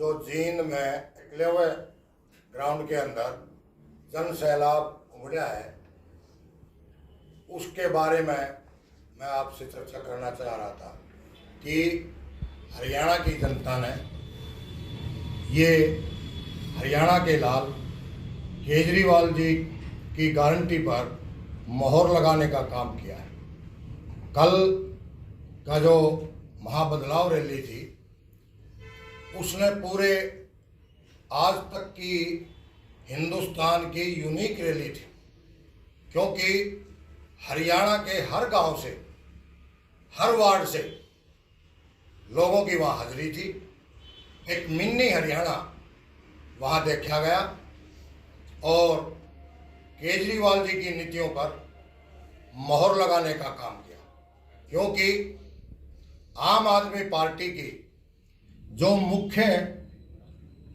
जो जींद में इकलौते ग्राउंड के अंदर जन सैलाब उमड़ा है, उसके बारे में मैं आपसे चर्चा करना चाह रहा था कि हरियाणा की जनता ने ये हरियाणा के लाल केजरीवाल जी की गारंटी पर मोहर लगाने का काम किया है। कल का जो महाबदलाव रैली थी, उसने पूरे आज तक की हिंदुस्तान की यूनिक रैली थी, क्योंकि हरियाणा के हर गांव से, हर वार्ड से लोगों की वहाँ हाजिरी थी। एक मिनी हरियाणा वहाँ देखा गया और केजरीवाल जी की नीतियों पर मोहर लगाने का काम किया, क्योंकि आम आदमी पार्टी की जो मुख्य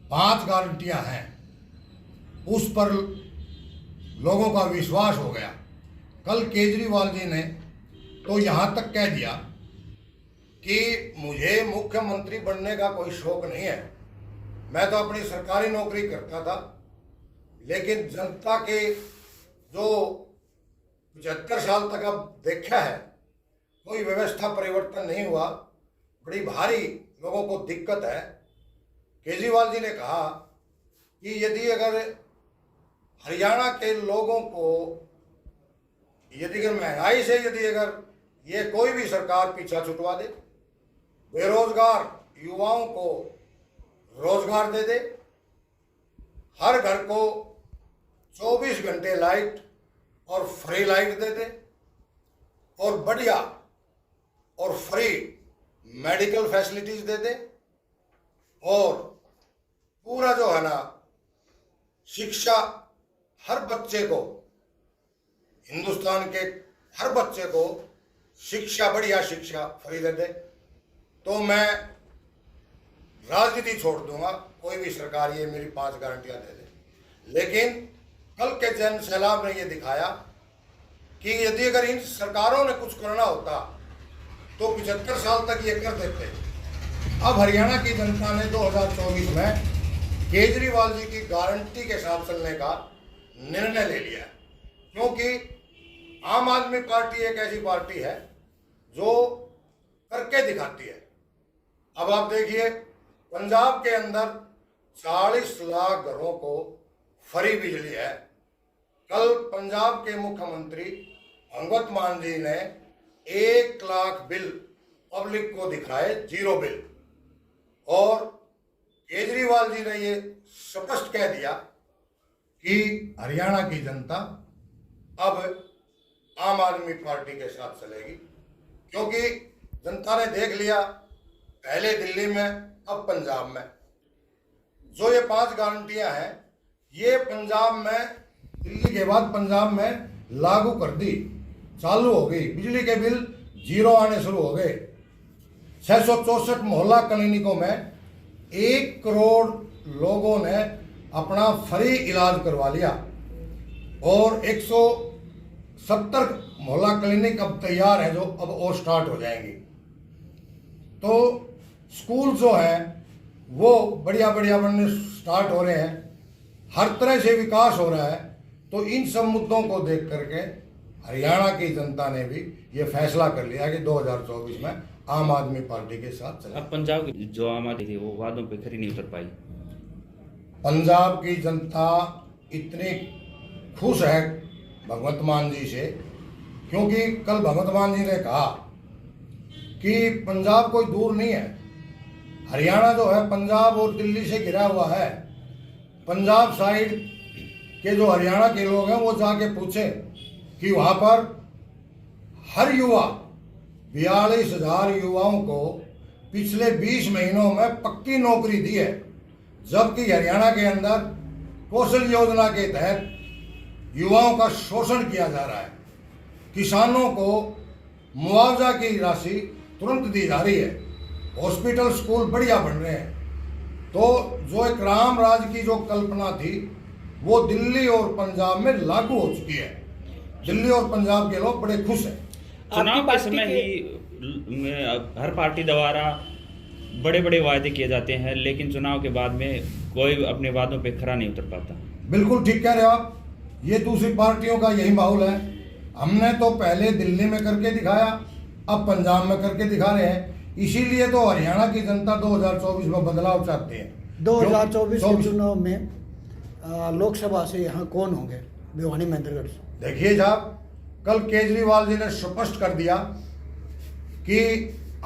5 गारंटियां हैं, उस पर लोगों का विश्वास हो गया। कल केजरीवाल जी ने तो यहाँ तक कह दिया कि मुझे मुख्यमंत्री बनने का कोई शौक नहीं है, मैं तो अपनी सरकारी नौकरी करता था, लेकिन जनता के जो 75 साल तक अब देखा है, कोई व्यवस्था परिवर्तन नहीं हुआ, बड़ी भारी लोगों को दिक्कत है। केजरीवाल जी ने कहा कि यदि अगर हरियाणा के लोगों को यदि अगर महंगाई से यदि अगर ये कोई भी सरकार पीछा छुटवा दे, बेरोजगार युवाओं को रोजगार दे दे, हर घर को 24 घंटे लाइट और फ्री लाइट दे दे, और बढ़िया और फ्री मेडिकल फैसिलिटीज दे दे, और पूरा जो है ना शिक्षा हर बच्चे को, हिंदुस्तान के हर बच्चे को शिक्षा, बढ़िया शिक्षा फ्री दे दे, तो मैं राजनीति छोड़ दूंगा, कोई भी सरकार ये मेरी 5 गारंटियां दे दे। लेकिन कल के जन सैलाब ने ये दिखाया कि यदि अगर इन सरकारों ने कुछ करना होता तो 75 साल तक ये कर देते। अब हरियाणा की जनता ने 2024 में केजरीवाल जी की गारंटी के साथ चलने का निर्णय ले लिया है, क्योंकि आम आदमी पार्टी एक ऐसी पार्टी है जो करके दिखाती है। अब आप देखिए, पंजाब के अंदर 40 लाख घरों को फ्री बिजली है। कल पंजाब के मुख्यमंत्री भगवंत मान जी ने 1 लाख बिल पब्लिक को दिखाए, 0 बिल, और केजरीवाल जी ने ये स्पष्ट कह दिया कि हरियाणा की जनता अब आम आदमी पार्टी के साथ चलेगी, क्योंकि जनता ने देख लिया, पहले दिल्ली में, अब पंजाब में जो ये 5 गारंटियां हैं, ये पंजाब में, दिल्ली के बाद पंजाब में लागू कर दी, चालू हो गई। बिजली के बिल 0 आने शुरू हो गए। 664 मोहल्ला क्लिनिकों में 1 करोड़ लोगों ने अपना फ्री इलाज करवा लिया, और 170 मोहल्ला क्लिनिक अब तैयार है, जो अब और स्टार्ट हो जाएंगी। तो स्कूल जो है वो बढ़िया बढ़िया बनने स्टार्ट हो रहे हैं, हर तरह से विकास हो रहा है। तो इन सब मुद्दों को देख करके हरियाणा की जनता ने भी ये फैसला कर लिया कि 2024 में आम आदमी पार्टी के साथ चले। अब पंजाब की जो आम आदमी थी वो वादों पे खरी नहीं उतर पाई। पंजाब की जनता इतनी खुश है भगवंत मान जी से, क्योंकि कल भगवंत मान जी ने कहा कि पंजाब कोई दूर नहीं है। हरियाणा जो है पंजाब और दिल्ली से घिरा हुआ है। पंजाब साइड के जो हरियाणा के लोग हैं वो जाके पूछें कि वहाँ पर हर युवा, 42,000 युवाओं को पिछले 20 महीनों में पक्की नौकरी दी है, जबकि हरियाणा के अंदर कौशल योजना के तहत युवाओं का शोषण किया जा रहा है। किसानों को मुआवजा की राशि तुरंत दी जा रही है, हॉस्पिटल स्कूल बढ़िया बन रहे हैं। तो जो एक राम राज की जो कल्पना थी वो दिल्ली और पंजाब में लागू हो चुकी है। दिल्ली और पंजाब के लोग बड़े खुश हैं। चुनाव के समय ही हर पार्टी द्वारा बड़े बड़े वायदे किए जाते हैं लेकिन चुनाव के बाद में कोई अपने वादों पे खरा नहीं उतर पाता। बिल्कुल ठीक कह रहे हो आप। ये दूसरी पार्टियों का यही माहौल है। हमने तो पहले दिल्ली में करके दिखाया, अब पंजाब में करके दिखा रहे हैं। इसीलिए तो हरियाणा की जनता 2024 में बदलाव चाहते हैं। 2024 के चुनाव में लोकसभा से यहाँ कौन होंगे भिवानी महेंद्रगढ़ से? देखिए साहब, कल केजरीवाल जी ने स्पष्ट कर दिया कि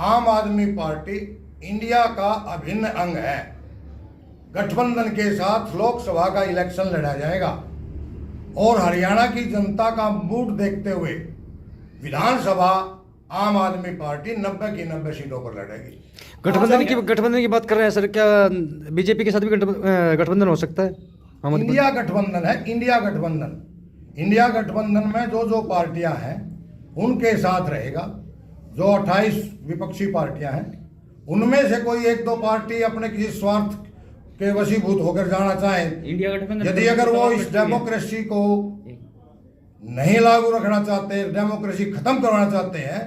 आम आदमी पार्टी इंडिया का अभिन्न अंग है। गठबंधन के साथ लोकसभा का इलेक्शन लड़ा जाएगा और हरियाणा की जनता का मूड देखते हुए विधानसभा आम आदमी पार्टी 90 की 90 सीटों पर लड़ेगी। गठबंधन की बात कर रहे हैं सर, क्या बीजेपी के साथ भी गठबंधन हो सकता है? इंडिया गठबंधन है, इंडिया गठबंधन। इंडिया गठबंधन में जो पार्टियां हैं उनके साथ रहेगा। जो 28 विपक्षी पार्टियां हैं उनमें से कोई एक दो पार्टी अपने किसी स्वार्थ के वशीभूत होकर जाना चाहे, इंडिया गठबंधन यदि अगर वो इस डेमोक्रेसी को नहीं लागू रखना चाहते, डेमोक्रेसी खत्म करवाना चाहते हैं,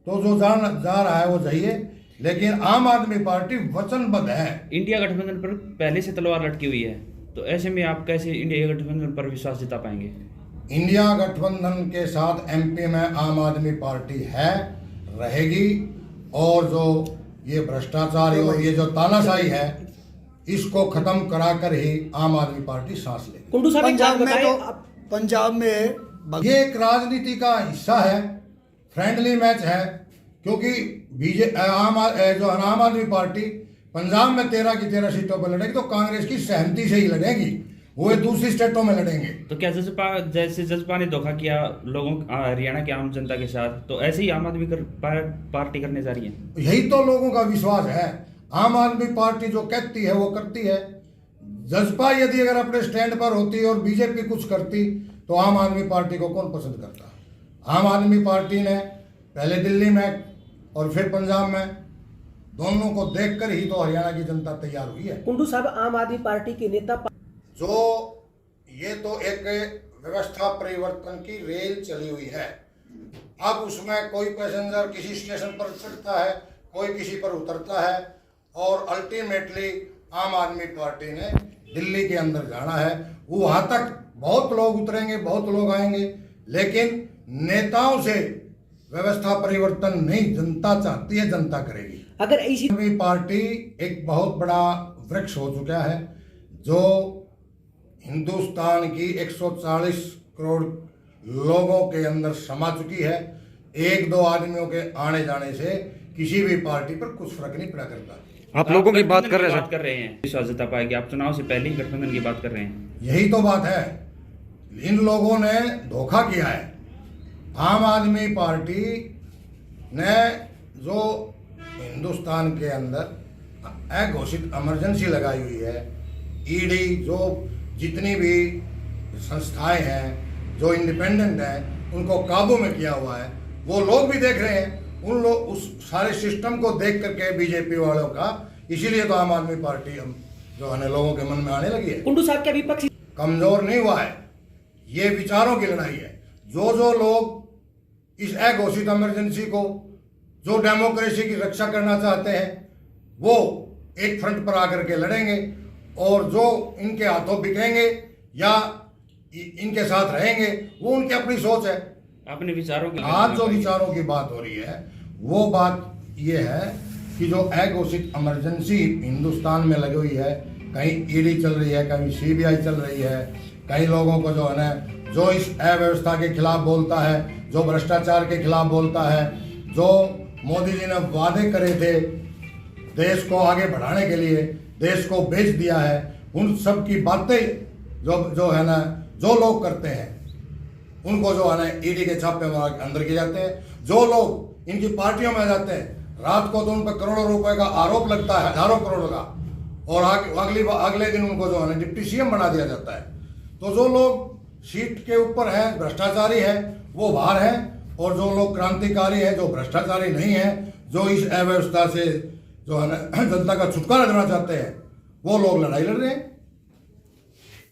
तो जो जा रहा है वो जाइए। लेकिन आम आदमी पार्टी वचनबद्ध है। इंडिया गठबंधन पर पहले से तलवार लटकी हुई है, तो ऐसे में आप कैसे इंडिया गठबंधन पर विश्वास जता पाएंगे? इंडिया गठबंधन के साथ एमपी में आम आदमी पार्टी है, रहेगी। और जो ये भ्रष्टाचार और ये जो तानाशाही है, इसको खत्म कराकर ही आम आदमी पार्टी सांस लेगी। कुंडू साहब पंजाब में तो पंजाब में ये एक राजनीति का हिस्सा है, फ्रेंडली मैच है। क्योंकि आम आदमी पार्टी पंजाब में 13 की 13 सीटों पर लड़ेगी तो कांग्रेस की सहमति से ही लड़ेगी, वो दूसरी स्टेटों में लड़ेंगे। तो क्या जसपा ने धोखा किया लोगों हरियाणा की आम जनता के साथ, तो ऐसे ही आम आदमी पार्टी करने जा रही है? यही तो लोगों का विश्वास है। आम आदमी पार्टी जो कहती है वो करती है। जसपा यदि अगर अपने स्टैंड पर होती और बीजेपी कुछ करती तो आम आदमी पार्टी को कौन पसंद करता? आम आदमी पार्टी ने पहले दिल्ली में और फिर पंजाब में, दोनों को देखकर ही तो हरियाणा की जनता तैयार हुई है। कुंडू साहब, आम आदमी पार्टी के नेता जो ये तो एक व्यवस्था परिवर्तन की रेल चली हुई है। अब उसमें कोई पैसेंजर किसी स्टेशन पर चढ़ता है, कोई किसी पर उतरता है, और अल्टीमेटली आम आदमी पार्टी ने दिल्ली के अंदर जाना है। वो वहां तक बहुत लोग उतरेंगे, बहुत लोग आएंगे, लेकिन नेताओं से व्यवस्था परिवर्तन नहीं जनता चाहती है, जनता करेगी। अगर इसी पार्टी एक बहुत बड़ा वृक्ष हो चुका है जो हिंदुस्तान की 140 करोड़ लोगों के अंदर समा चुकी है। एक दो आदमियों के आने जाने से किसी भी पार्टी पर कुछ फर्क नहीं पड़ा करता। आप लोगों की बात कर रहे हैं, विश्वास जता पाएगी? आप चुनाव से पहले ही गठबंधन की बात कर रहे हैं। यही तो बात है। इन लोगों ने धोखा किया है। आम आदमी पार्टी ने जो हिंदुस्तान के अंदर अघोषित इमरजेंसी लगाई हुई है, ईडी जो जितनी भी संस्थाएं हैं जो इंडिपेंडेंट हैं उनको काबू में किया हुआ है, वो लोग भी देख रहे हैं। उन लोग उस सारे सिस्टम को देख करके बीजेपी वालों का, इसीलिए तो आम आदमी पार्टी जो है लोगों के मन में आने लगी है। कुंडू साहब, क्या विपक्ष कमजोर नहीं हुआ है, ये विचारों की लड़ाई है। जो लोग इस अघोषित इमरजेंसी को, जो डेमोक्रेसी की रक्षा करना चाहते हैं, वो एक फ्रंट पर आकर के लड़ेंगे, और जो इनके हाथों बिकेंगे या इनके साथ रहेंगे वो उनकी अपनी सोच है। अपने विचारों की आज जो विचारों की बात हो रही है वो बात ये है कि जो अघोषित इमरजेंसी हिंदुस्तान में लगी हुई है, कहीं ईडी चल रही है, कहीं सीबीआई चल रही है, कई लोगों को जो है ना, जो इस अव्यवस्था के खिलाफ बोलता है, जो भ्रष्टाचार के खिलाफ बोलता है, जो मोदी जी ने वादे करे थे देश को आगे बढ़ाने के लिए, देश को बेच दिया है, उन सब की बातें जो है ना, जो लोग करते हैं उनको जो है ना ईडी के छापे में अंदर किए जाते हैं। जो लोग इनकी पार्टियों में आ जाते हैं, रात को तो उन पर करोड़ों रुपए का आरोप लगता है, हजारों करोड़ का, और अगले दिन उनको जो है ना डिप्टी सीएम बना दिया जाता है। तो जो लोग सीट के ऊपर हैं, भ्रष्टाचारी है, वो बाहर हैं, और जो लोग क्रांतिकारी है, जो भ्रष्टाचारी नहीं है, जो इस अव्यवस्था से जो है ना जनता का छुटकारा देना चाहते हैं, वो लोग लड़ाई लड़ रहे हैं।